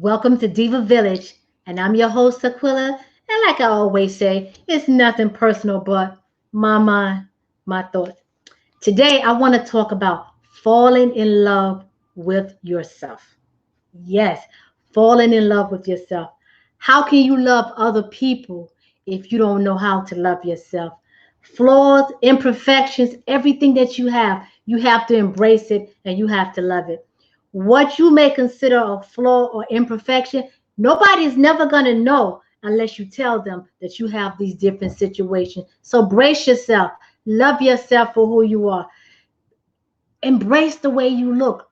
Welcome to Diva-Villege, and I'm your host, Aquila. And like I always say, it's nothing personal but my mind, my thoughts. Today, I want to talk about falling in love with yourself. Yes, falling in love with yourself. How can you love other people if you don't know how to love yourself? Flaws, imperfections, everything that you have to embrace it and you have to love it. What you may consider a flaw or imperfection, nobody's never going to know unless you tell them that you have these different situations. So brace yourself, love yourself for who you are, embrace the way you look.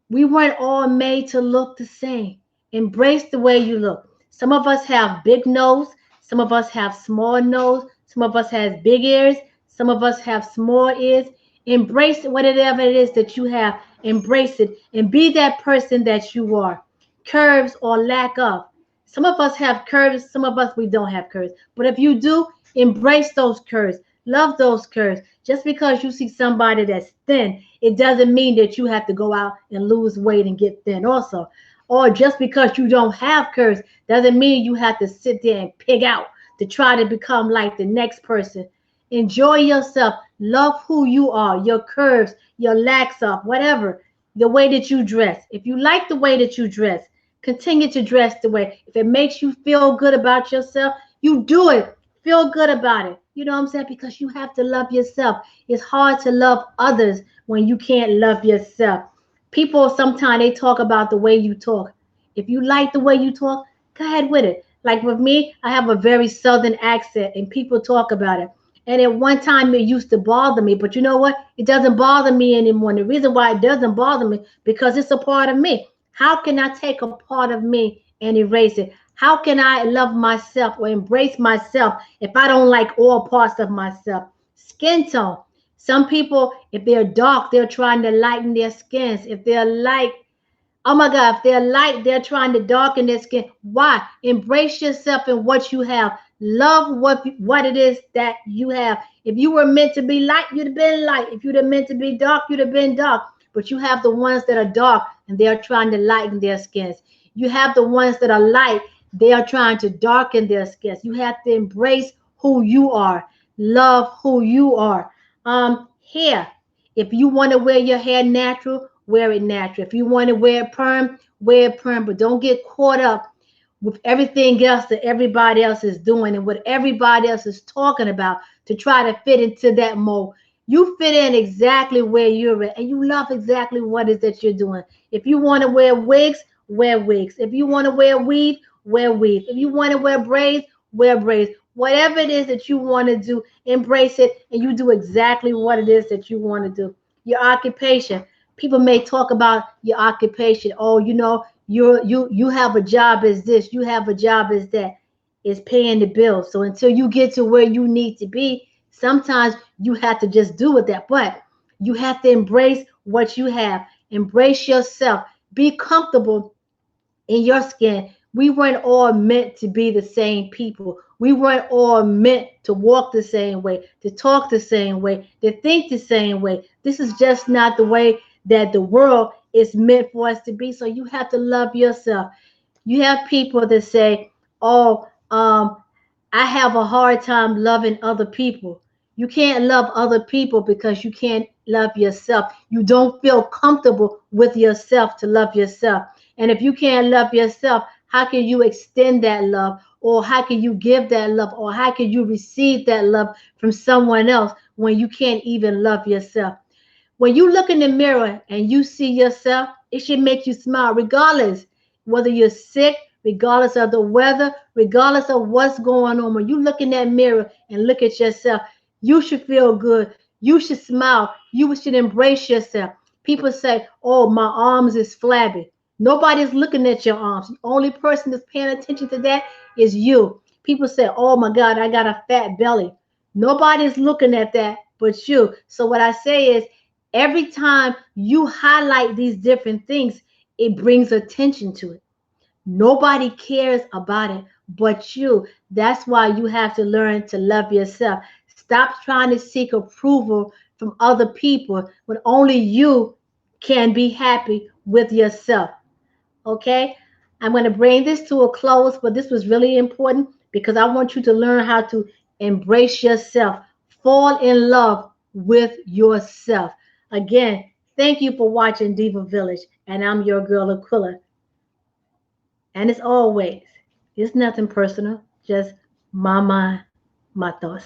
We weren't all made to look the same. Embrace the way you look. Some of us have big nose, some of us have small nose, some of us has big ears, some of us have small ears. Embrace whatever it is that you have. Embrace it and be that person that you are. Curves or lack of. Some of us have curves, some of us we don't have curves. But if you do, embrace those curves. Love those curves. Just because you see somebody that's thin, it doesn't mean that you have to go out and lose weight and get thin also. Or just because you don't have curves doesn't mean you have to sit there and pig out to try to become like the next person. Enjoy yourself. Love who you are, your curves, your lacks of, whatever, the way that you dress. If you like the way that you dress, continue to dress the way. If it makes you feel good about yourself, you do it. Feel good about it. You know what I'm saying? Because you have to love yourself. It's hard to love others when you can't love yourself. People sometimes they talk about the way you talk. If you like the way you talk, go ahead with it. Like with me, I have a very southern accent and people talk about it. And at one time it used to bother me, but you know what? It doesn't bother me anymore. And the reason why it doesn't bother me because it's a part of me. How can I take a part of me and erase it? How can I love myself or embrace myself if I don't like all parts of myself? Skin tone. Some people, if they're dark, they're trying to lighten their skins. If they're light, oh my God, if they're light, they're trying to darken their skin. Why? Embrace yourself and what you have. Love what it is that you have. If you were meant to be light, you'd have been light. If you'd have meant to be dark, you'd have been dark. But you have the ones that are dark and they are trying to lighten their skins. You have the ones that are light, they are trying to darken their skins. You have to embrace who you are. Love who you are. Hair. If you want to wear your hair natural, wear it natural. If you want to wear it perm, but don't get caught up with everything else that everybody else is doing and what everybody else is talking about to try to fit into that mold. You fit in exactly where you're at and you love exactly what it is that you're doing. If you want to wear wigs, wear wigs. If you want to wear weave, wear weave. If you want to wear braids, wear braids. Whatever it is that you want to do, embrace it and you do exactly what it is that you want to do. Your occupation. People may talk about your occupation. Oh, you have a job as this, you have a job as that. It's paying the bills. So until you get to where you need to be, sometimes you have to just do with that. But you have to embrace what you have. Embrace yourself. Be comfortable in your skin. We weren't all meant to be the same people. We weren't all meant to walk the same way, to talk the same way, to think the same way. This is just not the way that the world is meant for us to be. So you have to love yourself. You have people that say, "Oh, I have a hard time loving other people." You can't love other people because you can't love yourself. You don't feel comfortable with yourself to love yourself. And if you can't love yourself, how can you extend that love? Or how can you give that love? Or how can you receive that love from someone else when you can't even love yourself? When you look in the mirror and you see yourself, it should make you smile, regardless whether you're sick, regardless of the weather, regardless of what's going on. When you look in that mirror and look at yourself, you should feel good. You should smile. You should embrace yourself. People say, "Oh, my arms is flabby." Nobody's looking at your arms. The only person that's paying attention to that is you. People say, "Oh my God, I got a fat belly." Nobody's looking at that but you. So what I say is, every time you highlight these different things, it brings attention to it. Nobody cares about it but you. That's why you have to learn to love yourself. Stop trying to seek approval from other people when only you can be happy with yourself. Okay? I'm going to bring this to a close, but this was really important because I want you to learn how to embrace yourself, fall in love with yourself. Again, thank you for watching Diva-Villege, and I'm your girl Aquila. And as always, it's nothing personal, just my mind, my thoughts.